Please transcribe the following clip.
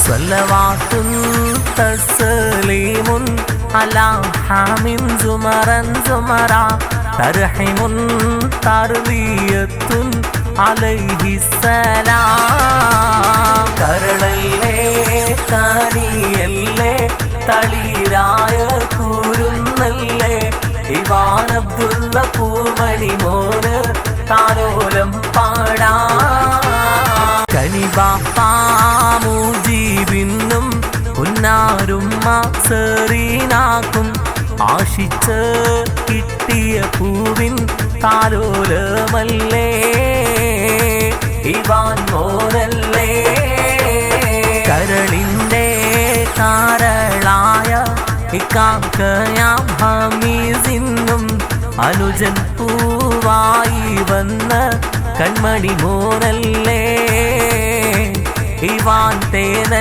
സ്വല്ലവാത്തുൻ തസ്ലീമുൻ അലാ ഹാമിൻ സുമറൻ സുമറ തർഹിമുൻ തർവിയത്തുൻ അലൈഹിസ്സലാം. കരളല്ലേ കാരിയല്ലേ തളിരായ കൂരുന്നല്ലേ ഇവാൻ അബ്ദുള്ള പൂമണി മോന് താരോലം പാടാ. കനിബാപ്പാമുജീബിന്നും പുന്നാരുമ്മ സെറീനാക്കും ആശിച്ച് കിട്ടിയ പൂവിൻ താലോലമല്ലേ ഇവാൻ മോനല്ലേ. കരളിൻ്റെ കാരളായ ഇക്കാക്കയാം ഹമീസിന്നും അനുജൻ പൂവായി വന്ന കൺമണി മോനല്ലേ ഇവാൻ തേനല്ലേ.